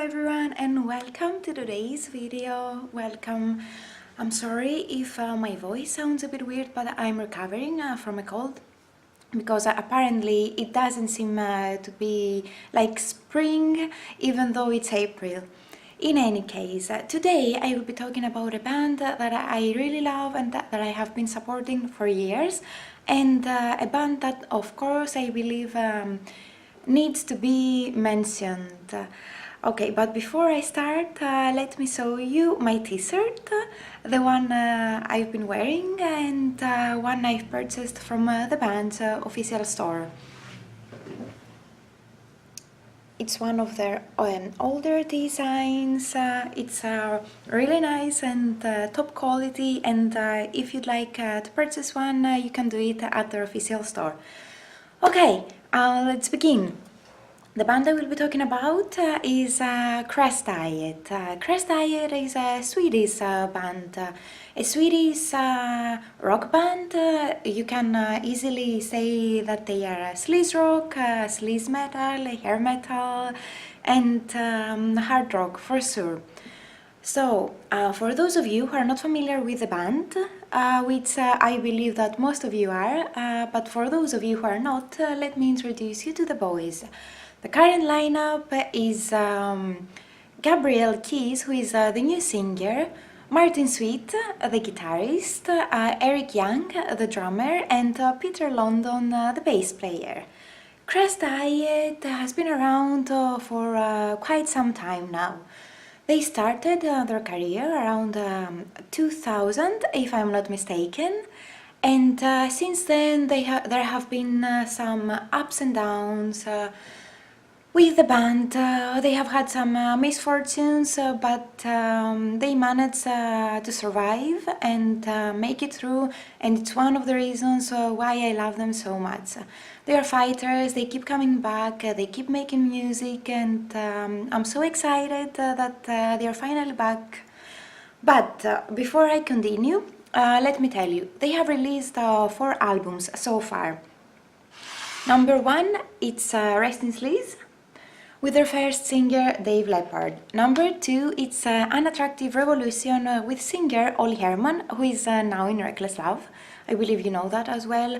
everyone and welcome to today's video. Welcome. I'm sorry if my voice sounds a bit weird, but I'm recovering from a cold because apparently it doesn't seem to be like spring even though it's April. In any case, today I will be talking about a band that I really love and that I have been supporting for years, and a band that of course I believe needs to be mentioned. Okay, but before I start, let me show you my t-shirt, the one I've been wearing and one I've purchased from the band's official store. It's one of their older designs. It's really nice and top quality, and if you'd like to purchase one, you can do it at their official store. Okay, let's begin. The band I will be talking about is Crashdiet. Crashdiet is a Swedish band, a Swedish rock band. You can easily say that they are sleaze rock, sleaze metal, hair metal, and hard rock for sure. So, for those of you who are not familiar with the band, which I believe that most of you are, but for those of you who are not, let me introduce you to the boys. The current lineup is Gabriele, who is the new singer, Martin Sweet, the guitarist, Eric Young, the drummer, and Peter London, the bass player. Crashdiet has been around for quite some time now. They started their career around 2000, if I'm not mistaken, and since then there have been some ups and downs with the band. They have had some misfortunes, but they managed to survive and make it through, and it's one of the reasons why I love them so much. They are fighters, they keep coming back, they keep making music, and I'm so excited that they are finally back. But before I continue, let me tell you, they have released 4 albums so far. Number 1, it's Rest in Sleaze, with their first singer Dave Leppard. Number 2, it's Unattractive Revolution with singer Olli Herman, who is now in Reckless Love. I believe you know that as well.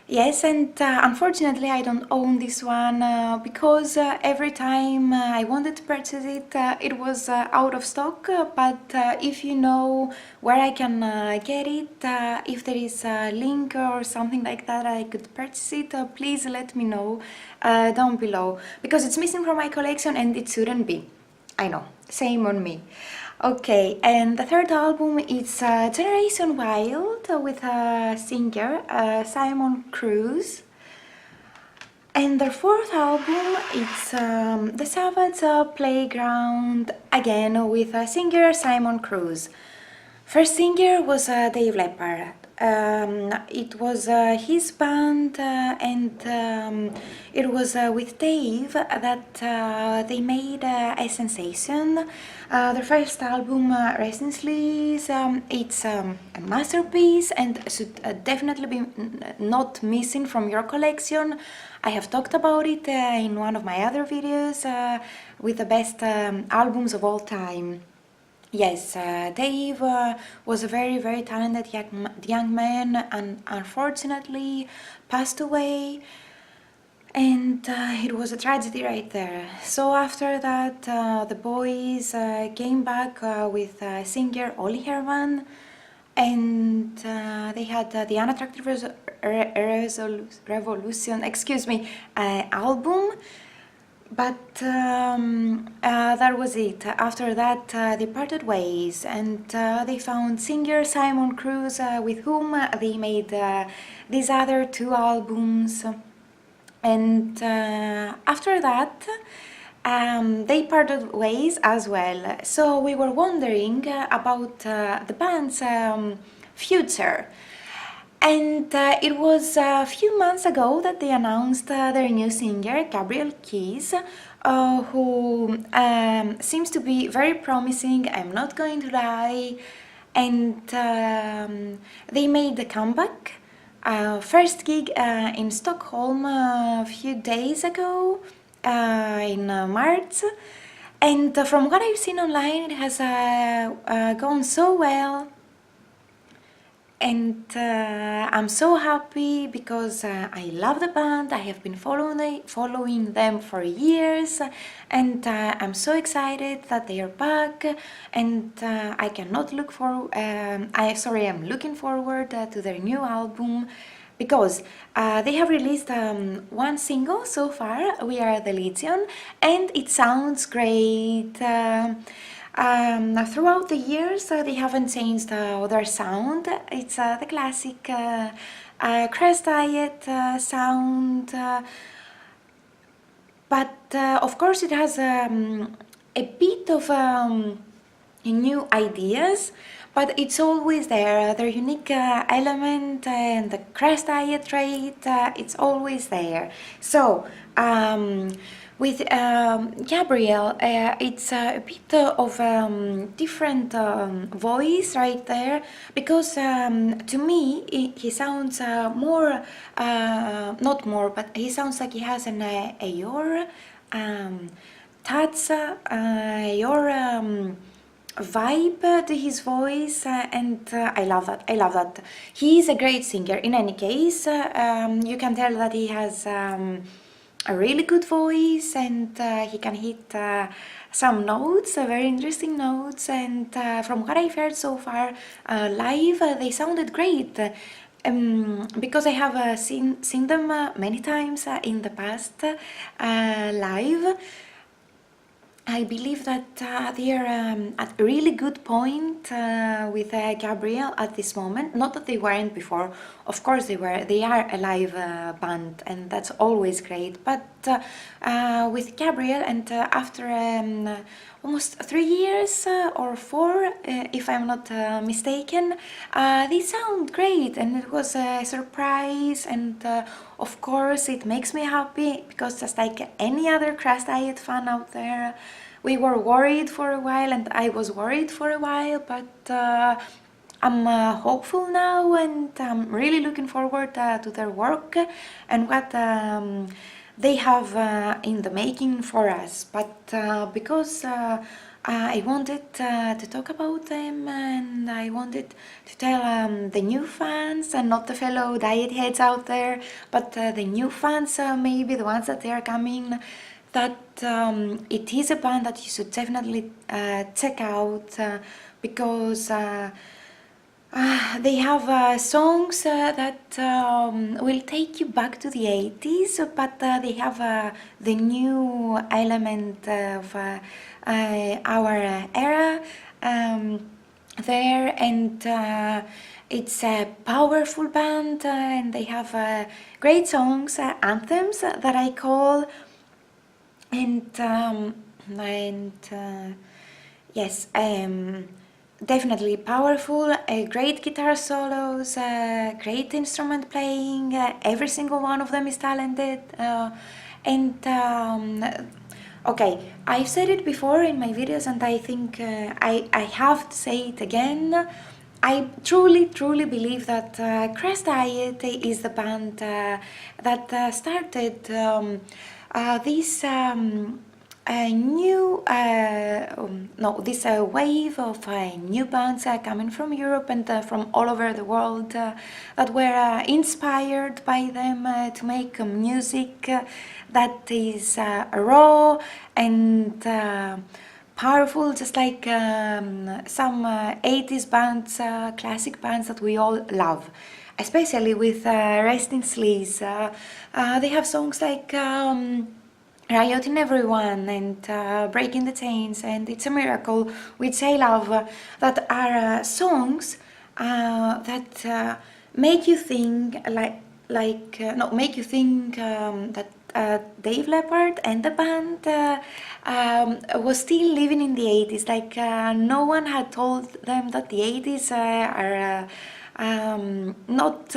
Yes, and unfortunately I don't own this one because every time I wanted to purchase it, it was out of stock. But if you know where I can get it, if there is a link or something like that I could purchase it, please let me know down below, because it's missing from my collection and it shouldn't be. I know, same on me. Okay, and the third album is Generation Wild with singer Simon Cruz. And their fourth album is The Savage Playground, again with singer Simon Cruz. First singer was Dave Leppard. It was his band, and it was with Dave that they made a sensation. Their first album, Rest in Sleaze, it's a masterpiece and should definitely be not missing from your collection. I have talked about it in one of my other videos with the best albums of all time. Yes, Dave was a very talented young man, and unfortunately passed away, and it was a tragedy right there. So after that the boys came back with singer Olli Herman, and they had the Unattractive Revolution, album. But that was it. After that they parted ways, and they found singer Simon Cruz, with whom they made these other 2 albums. And after that they parted ways as well. So we were wondering about the band's future. And it was a few months ago that they announced their new singer, Gabriele, who seems to be very promising, I'm not going to lie. And they made a comeback. First gig in Stockholm a few days ago, in March. And from what I've seen online, it has gone so well. And I'm so happy because I love the band. I have been following them for years, and I'm so excited that they are back. And I cannot look for. I'm looking forward to their new album because they have released one single so far. We Are the Legion, and it sounds great. Throughout the years, they haven't changed their sound. It's the classic Crashdiet sound, but of course it has a bit of new ideas, but it's always there. Their unique element and the Crashdiet trait, it's always there. So with Gabriele, it's a bit of different voice right there, because to me he sounds more, not more, but he sounds like he has an Eeyore touch, your vibe to his voice, and I love that. I love that. He is a great singer. In any case, you can tell that he has a really good voice, and he can hit some notes, very interesting notes. And from what I've heard so far live, they sounded great. Because I have seen them many times in the past live. I believe that they are at a really good point with Gabriele at this moment. Not that they weren't before. Of course they were. They are a live band, and that's always great. But with Gabriele, and after almost 3 years or 4, if I'm not mistaken, they sound great, and it was a surprise. And of course, it makes me happy because, just like any other Crashdiet fan out there, we were worried for a while, and I was worried for a while, but I'm hopeful now, and I'm really looking forward to their work and what they have in the making for us. But because I wanted to talk about them, and I wanted to tell the new fans, and not the fellow diet heads out there, but the new fans, maybe the ones that they are coming, that it is a band that you should definitely check out, because they have songs that will take you back to the 80s, but they have the new element of our era there, and it's a powerful band, and they have great songs, anthems that I call, and yes, definitely powerful, great guitar solos, great instrument playing, every single one of them is talented, and okay, I've said it before in my videos, and I think I have to say it again. I truly believe that Crashdiet is the band that started this this wave of new bands coming from Europe and from all over the world that were inspired by them to make music that is raw and powerful, just like some 80s bands, classic bands that we all love, especially with Rest in Sleaze. They have songs like Riot in Everyone and Breaking the Chains and It's a Miracle, which I love, that are songs that make you think that Dave Leppard and the band was still living in the 80s, like no one had told them that the 80s are not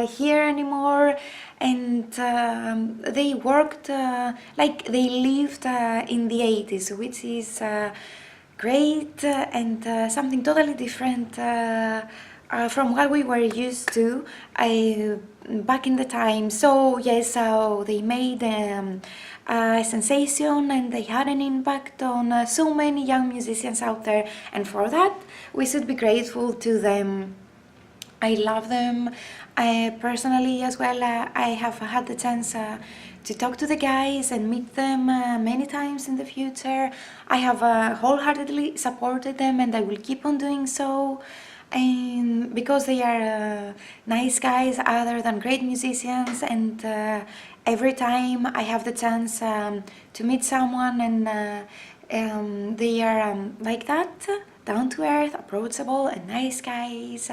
here anymore, and they worked like they lived in the 80s, which is great and something totally different from what we were used to back in the time. So yes, they made a sensation and they had an impact on so many young musicians out there, and for that we should be grateful to them. I love them. Personally as well, I have had the chance to talk to the guys and meet them many times in the future. I have wholeheartedly supported them and I will keep on doing so. And because they are nice guys other than great musicians, and every time I have the chance to meet someone and they are like that, down to earth, approachable and nice guys,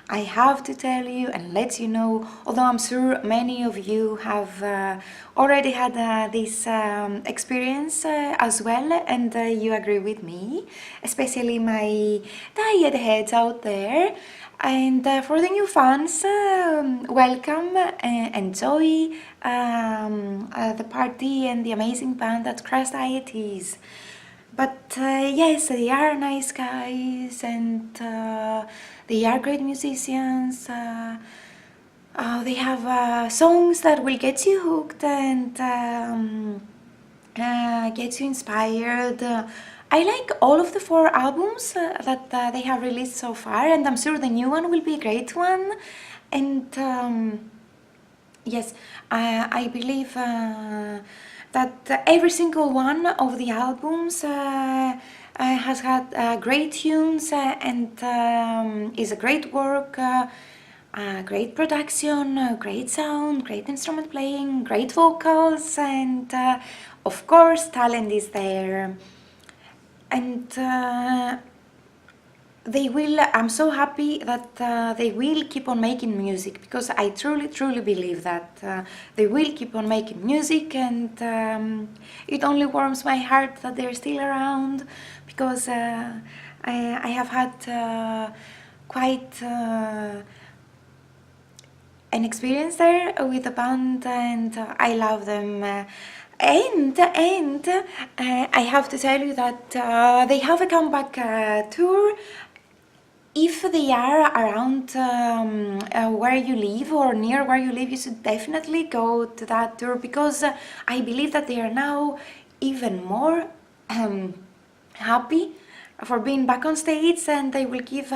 I have to tell you and let you know, although I'm sure many of you have already had this experience as well, and you agree with me, especially my diet heads out there. And for the new fans, welcome, enjoy the party and the amazing band that Crashdiet is. But yes, they are nice guys and they are great musicians. They have songs that will get you hooked and get you inspired. I like all of the 4 albums that they have released so far, and I'm sure the new one will be a great one. And yes, I believe that every single one of the albums has had great tunes and is a great work, great production, great sound, great instrument playing, great vocals, and of course talent is there. And they will, I'm so happy that they will keep on making music, because I truly believe that they will keep on making music, and it only warms my heart that they're still around, because I have had quite an experience there with the band, and I love them. And I have to tell you that they have a comeback tour. If they are around where you live or near where you live, you should definitely go to that tour, because I believe that they are now even more happy for being back on stage, and they will give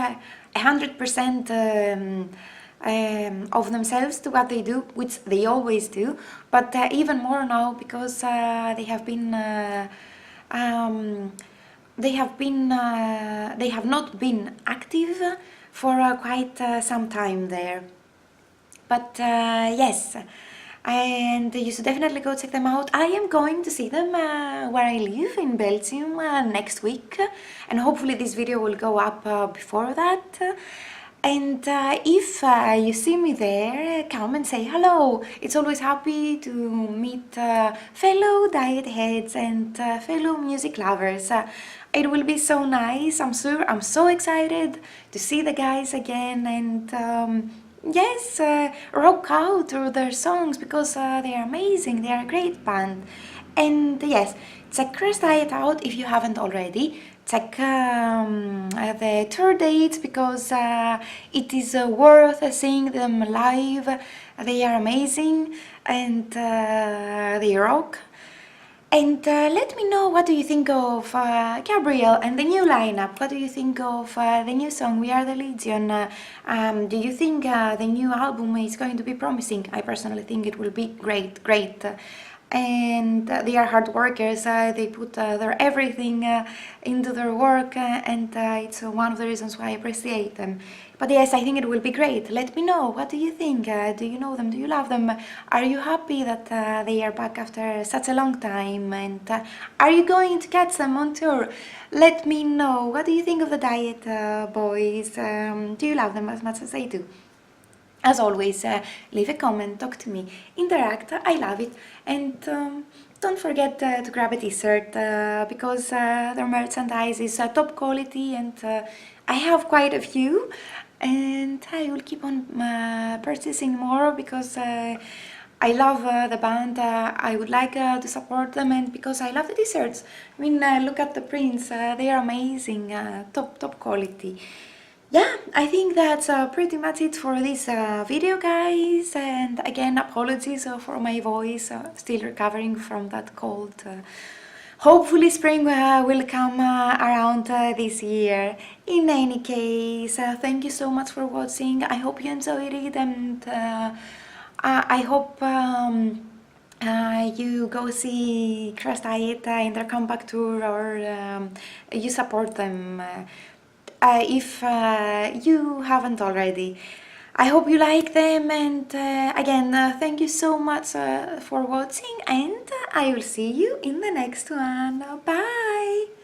100% of themselves to what they do, which they always do, but even more now, because they have not been active for quite some time there. But yes, and you should definitely go check them out. I am going to see them where I live in Belgium next week, and hopefully this video will go up before that. And if you see me there, come and say hello. It's always happy to meet fellow diet heads and fellow music lovers. It will be so nice. I'm so excited to see the guys again, and yes, rock out to their songs, because they are amazing. They are a great band. And yes, check Crashdiet out if you haven't already. Check the tour dates, because it is worth seeing them live. They are amazing, and they rock. And let me know, what do you think of Gabriele and the new lineup? What do you think of the new song, We Are the Legion? Do you think the new album is going to be promising? I personally think it will be great. And they are hard workers. They put their everything into their work, and it's one of the reasons why I appreciate them. But yes, I think it will be great. Let me know, what do you think? Do you know them? Do you love them? Are you happy that they are back after such a long time? And are you going to catch them on tour? Let me know. What do you think of the Diet boys? Do you love them as much as I do? As always, leave a comment, talk to me, interact. I love it. And don't forget to grab a t-shirt, because their merchandise is top quality, and I have quite a few, and I will keep on purchasing more, because I love the band. I would like to support them, and because I love the t-shirts. I mean, look at the prints, they are amazing, top quality. yeah, I think that's pretty much it for this video, guys. And again, apologies for my voice, still recovering from that cold. Hopefully, spring will come around this year. In any case, thank you so much for watching. I hope you enjoyed it, and I hope. You go see Crashdiet in their comeback tour, or you support them if you haven't already. I hope you like them, and again, thank you so much for watching, and I will see you in the next one. Bye!